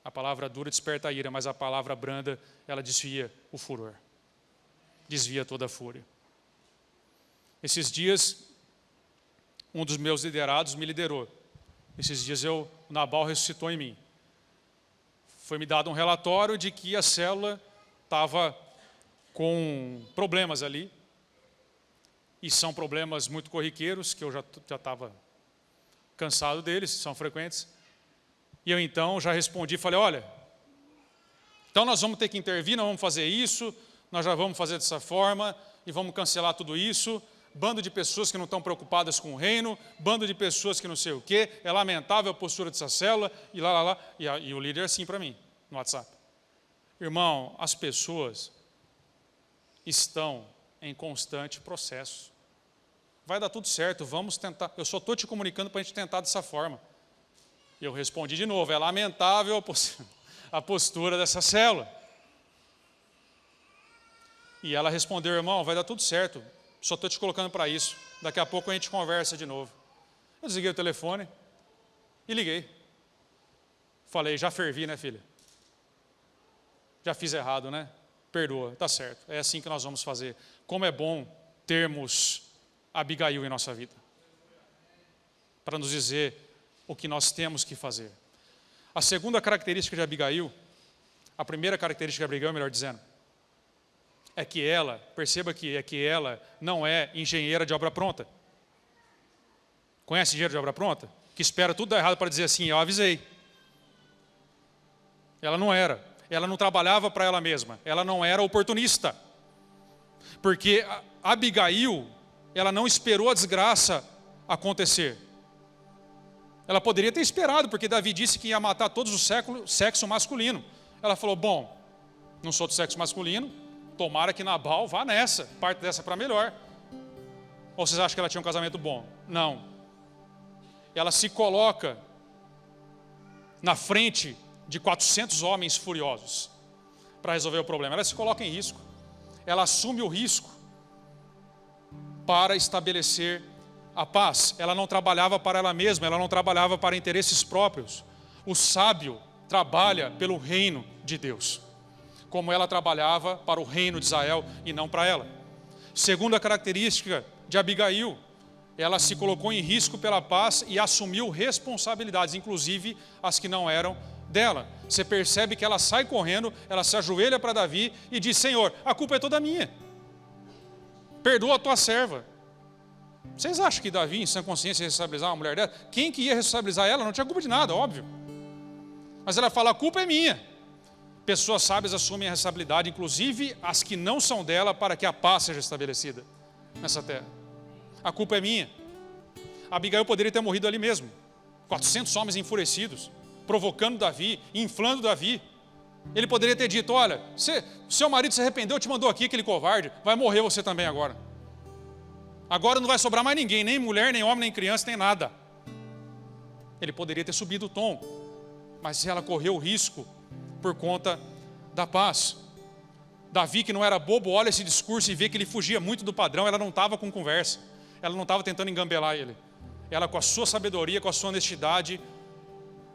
A palavra dura desperta a ira, mas a palavra branda, ela desvia o furor. Desvia toda a fúria. Esses dias, um dos meus liderados me liderou. Esses dias Nabal ressuscitou em mim. Foi me dado um relatório de que a célula estava com problemas ali, e são problemas muito corriqueiros, que eu já estava cansado deles, são frequentes. E eu então já respondi, falei, olha, então nós vamos ter que intervir, nós vamos fazer isso, nós já vamos fazer dessa forma, e vamos cancelar tudo isso. Bando de pessoas que não estão preocupadas com o reino, bando de pessoas que não sei o quê, é lamentável a postura dessa célula, e lá. E o líder assim para mim, no WhatsApp. Irmão, as pessoas estão em constante processo. Vai dar tudo certo, vamos tentar. Eu só estou te comunicando para a gente tentar dessa forma. E eu respondi de novo, é lamentável a postura dessa célula. E ela respondeu, irmão, vai dar tudo certo, só estou te colocando para isso. Daqui a pouco a gente conversa de novo. Eu desliguei o telefone e liguei. Falei, já fervi, né, filha? Já fiz errado, né? Perdoa, tá certo. É assim que nós vamos fazer. Como é bom termos Abigail em nossa vida, para nos dizer o que nós temos que fazer. A segunda característica de Abigail, a primeira característica de Abigail, melhor dizendo, é que ela, perceba que ela não é engenheira de obra pronta. Conhece engenheiro de obra pronta? Que espera tudo dar errado para dizer assim, eu avisei. Ela não era. Ela não trabalhava para ela mesma. Ela não era oportunista. Porque Abigail, ela não esperou a desgraça acontecer. Ela poderia ter esperado, porque Davi disse que ia matar todos os sexo masculino. Ela falou, bom, não sou do sexo masculino, tomara que Nabal vá nessa, parte dessa para melhor. Ou vocês acham que ela tinha um casamento bom? Não. Ela se coloca na frente de 400 homens furiosos para resolver o problema. Ela se coloca em risco. Ela assume o risco para estabelecer a paz. Ela não trabalhava para ela mesma, ela não trabalhava para interesses próprios. O sábio trabalha pelo reino de Deus, como ela trabalhava para o reino de Israel e não para ela. Segunda característica de Abigail, ela se colocou em risco pela paz e assumiu responsabilidades, inclusive as que não eram dela. Você percebe que ela sai correndo, ela se ajoelha para Davi e diz, Senhor, a culpa é toda minha. Perdoa a tua serva. Vocês acham que Davi, em sã consciência, ia responsabilizar uma mulher dela? Quem que ia responsabilizar ela? Não tinha culpa de nada, óbvio. Mas ela fala, a culpa é minha. Pessoas sábias assumem a responsabilidade, inclusive as que não são dela, para que a paz seja estabelecida nessa terra. A culpa é minha. Abigail poderia ter morrido ali mesmo. 400 homens enfurecidos, provocando Davi, inflando Davi. Ele poderia ter dito, olha, seu marido se arrependeu, te mandou aqui, aquele covarde, vai morrer você também agora. Agora não vai sobrar mais ninguém, nem mulher, nem homem, nem criança, nem nada. Ele poderia ter subido o tom, mas ela correu o risco por conta da paz. Davi, que não era bobo, olha esse discurso e vê que ele fugia muito do padrão. Ela não estava com conversa, ela não estava tentando engambelar ele. Ela, com a sua sabedoria, com a sua honestidade,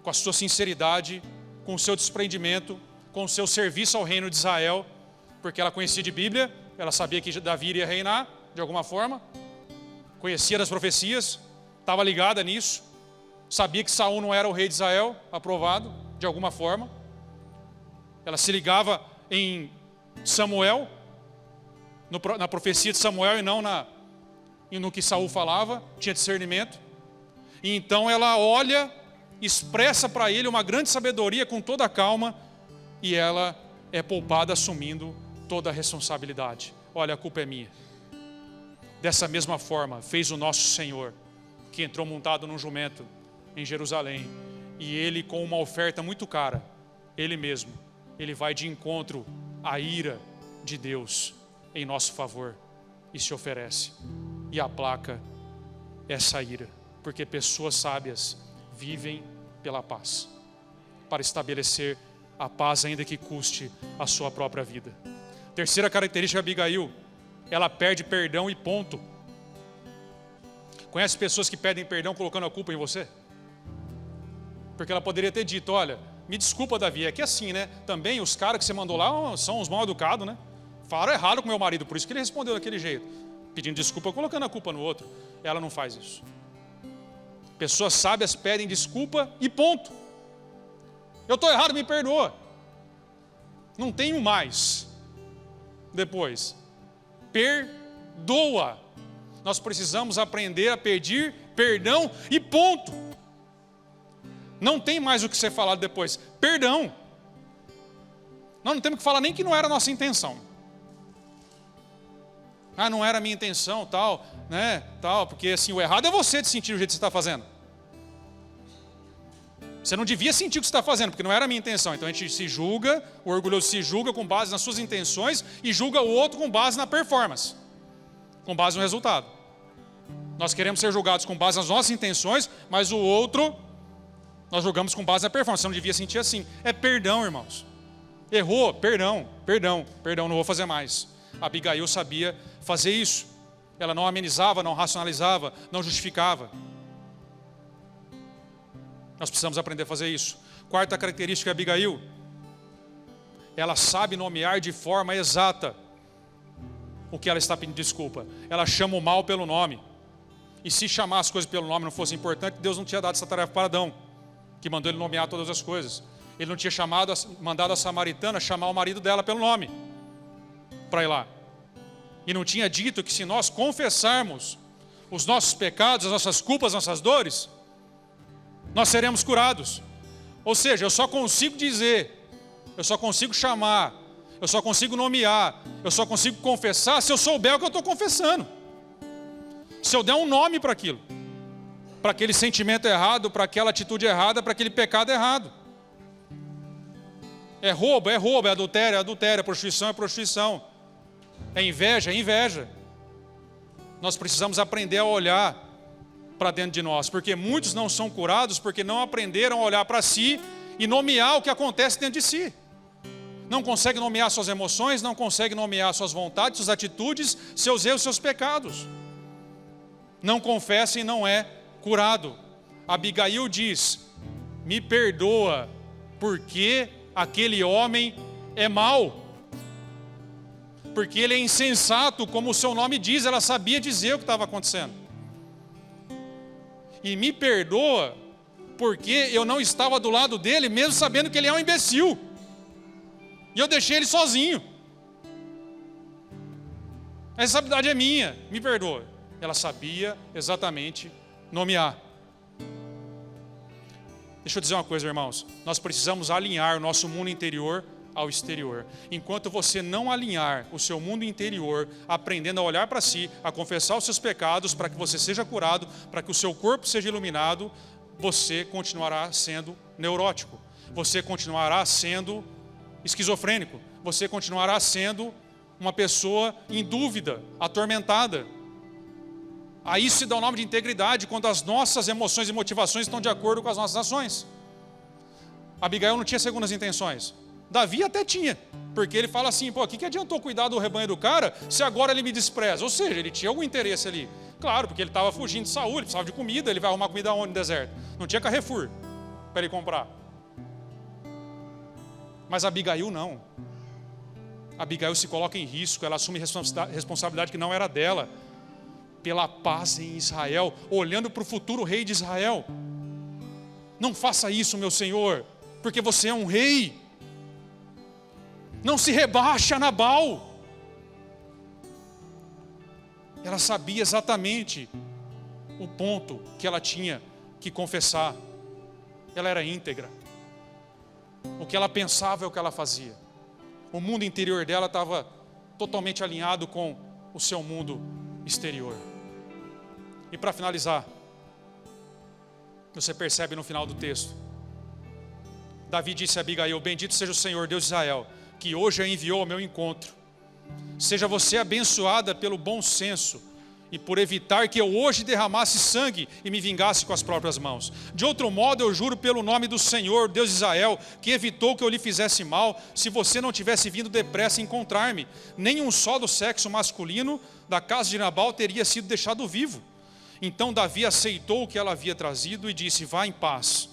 com a sua sinceridade, com o seu desprendimento, com o seu serviço ao reino de Israel, porque ela conhecia de Bíblia, ela sabia que Davi iria reinar de alguma forma, conhecia das profecias, estava ligada nisso, sabia que Saul não era o rei de Israel, aprovado de alguma forma. Ela se ligava em Samuel, na profecia de Samuel e não no que Saul falava, tinha discernimento. E então ela olha, expressa para ele uma grande sabedoria com toda a calma, e ela é poupada assumindo toda a responsabilidade. Olha, a culpa é minha. Dessa mesma forma, fez o nosso Senhor, que entrou montado num jumento em Jerusalém, e ele, com uma oferta muito cara, ele mesmo, ele vai de encontro à ira de Deus em nosso favor e se oferece e aplaca essa ira, porque pessoas sábias vivem pela paz, para estabelecer a paz ainda que custe a sua própria vida. Terceira característica de Abigail, ela pede perdão e ponto. Conhece pessoas que pedem perdão colocando a culpa em você? Porque ela poderia ter dito, olha, me desculpa, Davi, é que assim, né? Também os caras que você mandou lá são uns mal educados, né? Falaram errado com meu marido, por isso que ele respondeu daquele jeito, pedindo desculpa, colocando a culpa no outro. Ela não faz isso. Pessoas sábias pedem desculpa e ponto. Eu estou errado, me perdoa. Não tenho mais. depois? Perdoa. Nós precisamos aprender a pedir perdão e ponto. Não tem mais o que ser falado depois. Perdão. Nós não temos que falar nem que não era a nossa intenção. Ah, não era a minha intenção, tal, né, tal, porque assim, o errado é você de sentir o jeito que você está fazendo. Você não devia sentir o que você está fazendo, porque não era a minha intenção. Então a gente se julga, o orgulhoso se julga com base nas suas intenções e julga o outro com base na performance, com base no resultado. Nós queremos ser julgados com base nas nossas intenções, mas o outro nós julgamos com base na performance. Você não devia sentir assim. É perdão, irmãos. Errou, perdão, não vou fazer mais. Abigail sabia fazer isso. Ela não amenizava, não racionalizava, não justificava. Nós precisamos aprender a fazer isso. Quarta característica de Abigail: ela sabe nomear de forma exata o que ela está pedindo desculpa. Ela chama o mal pelo nome. E se chamar as coisas pelo nome não fosse importante, Deus não tinha dado essa tarefa para Adão, que mandou ele nomear todas as coisas. Ele não tinha mandado a samaritana chamar o marido dela pelo nome para ir lá. E não tinha dito que se nós confessarmos os nossos pecados, as nossas culpas, as nossas dores, nós seremos curados. Ou seja, eu só consigo dizer, eu só consigo chamar, eu só consigo nomear, eu só consigo confessar se eu souber o que eu estou confessando. Se eu der um nome para aquilo, para aquele sentimento errado, para aquela atitude errada, para aquele pecado errado. É roubo, é adultério, é prostituição, é prostituição. É inveja, é inveja. Nós precisamos aprender a olhar para dentro de nós, porque muitos não são curados porque não aprenderam a olhar para si e nomear o que acontece dentro de si. Não consegue nomear suas emoções, não consegue nomear suas vontades, suas atitudes, seus erros, seus pecados. Não confessa e não é curado. Abigail diz: me perdoa, porque aquele homem é mau. Porque ele é insensato, como o seu nome diz. Ela sabia dizer o que estava acontecendo. E me perdoa, porque eu não estava do lado dele, mesmo sabendo que ele é um imbecil. E eu deixei ele sozinho. A responsabilidade é minha, me perdoa. Ela sabia exatamente nomear. Deixa eu dizer uma coisa, irmãos. Nós precisamos alinhar o nosso mundo interior ao exterior. Enquanto você não alinhar o seu mundo interior, aprendendo a olhar para si, a confessar os seus pecados, para que você seja curado, para que o seu corpo seja iluminado, você continuará sendo neurótico. Você continuará sendo esquizofrênico. Você continuará sendo uma pessoa em dúvida, atormentada. A isso se dá o nome de integridade, quando as nossas emoções e motivações estão de acordo com as nossas ações. Abigail não tinha segundas intenções. Davi até tinha, porque ele fala assim: pô, o que adiantou cuidar do rebanho do cara se agora ele me despreza? Ou seja, ele tinha algum interesse ali. Claro, porque ele estava fugindo de Saul, ele precisava de comida, ele vai arrumar comida onde no deserto? Não tinha Carrefour para ele comprar. Mas Abigail não. Abigail se coloca em risco, ela assume responsabilidade que não era dela, pela paz em Israel, olhando para o futuro rei de Israel. Não faça isso, meu Senhor, porque você é um rei. Não se rebaixa, Nabal. Ela sabia exatamente o ponto que ela tinha que confessar. Ela era íntegra. O que ela pensava é o que ela fazia. O mundo interior dela estava totalmente alinhado com o seu mundo exterior. E para finalizar, você percebe no final do texto, Davi disse a Abigail: bendito seja o Senhor, Deus de Israel, que hoje a enviou ao meu encontro. Seja você abençoada pelo bom senso e por evitar que eu hoje derramasse sangue e me vingasse com as próprias mãos. De outro modo, eu juro pelo nome do Senhor, Deus de Israel, que evitou que eu lhe fizesse mal, se você não tivesse vindo depressa encontrar-me. Nenhum só do sexo masculino da casa de Nabal teria sido deixado vivo. Então Davi aceitou o que ela havia trazido e disse: vá em paz.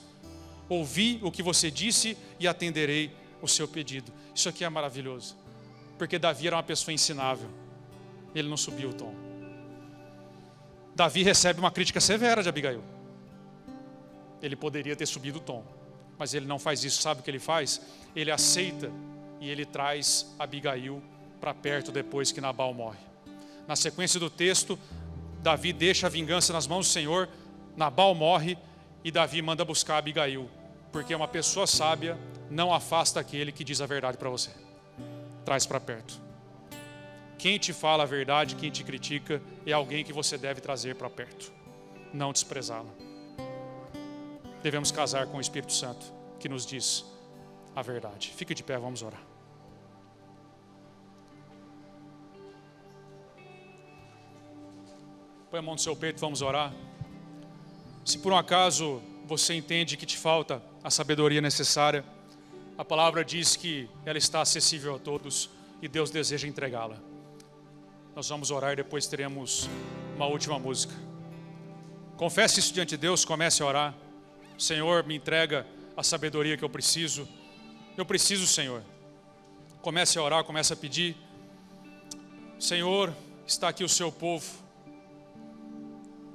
Ouvi o que você disse e atenderei o seu pedido. Isso aqui é maravilhoso, porque Davi era uma pessoa ensinável. Ele não subiu o tom. Davi recebe uma crítica severa de Abigail. Ele poderia ter subido o tom, mas ele não faz isso. Sabe o que ele faz? Ele aceita e ele traz Abigail para perto depois que Nabal morre. Na sequência do texto, Davi deixa a vingança nas mãos do Senhor, Nabal morre e Davi manda buscar Abigail, porque uma pessoa sábia não afasta aquele que diz a verdade para você. Traz para perto. Quem te fala a verdade, quem te critica, é alguém que você deve trazer para perto, não desprezá-la. Devemos casar com o Espírito Santo, que nos diz a verdade. Fique de pé, vamos orar. Põe a mão no seu peito, vamos orar. Se por um acaso você entende que te falta a sabedoria necessária, a palavra diz que ela está acessível a todos e Deus deseja entregá-la. Nós vamos orar e depois teremos uma última música. Confesse isso diante de Deus, comece a orar. Senhor, me entrega a sabedoria que eu preciso. Eu preciso, Senhor. Comece a orar, comece a pedir. Senhor, está aqui o seu povo.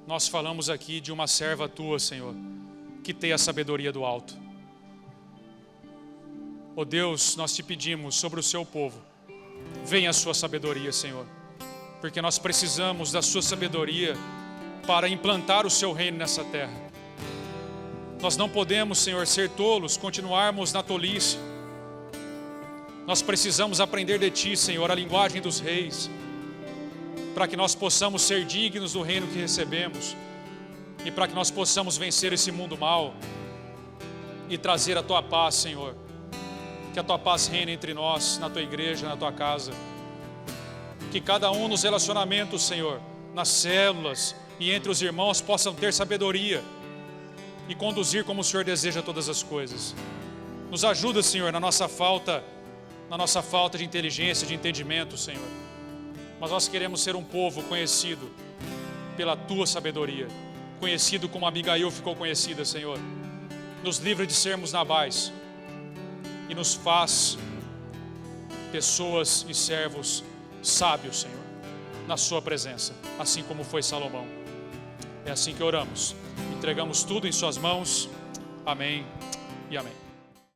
Nós falamos aqui de uma serva tua, Senhor, que tem a sabedoria do alto. Ó Deus, nós te pedimos sobre o seu povo, venha a sua sabedoria, Senhor, porque nós precisamos da sua sabedoria para implantar o seu reino nessa terra. Nós não podemos, Senhor, ser tolos, continuarmos na tolice. Nós precisamos aprender de ti, Senhor, a linguagem dos reis, para que nós possamos ser dignos do reino que recebemos e para que nós possamos vencer esse mundo mal e trazer a tua paz, Senhor. Que a tua paz reine entre nós, na tua igreja, na tua casa. Que cada um nos relacionamentos, Senhor, nas células e entre os irmãos possam ter sabedoria e conduzir como o Senhor deseja todas as coisas. Nos ajuda, Senhor, na nossa falta de inteligência, de entendimento, Senhor. Mas nós queremos ser um povo conhecido pela tua sabedoria, conhecido como Abigail ficou conhecida, Senhor. Nos livra de sermos Nabais e nos faz pessoas e servos sábios, Senhor, na sua presença, assim como foi Salomão. É assim que oramos. Entregamos tudo em suas mãos. Amém e amém.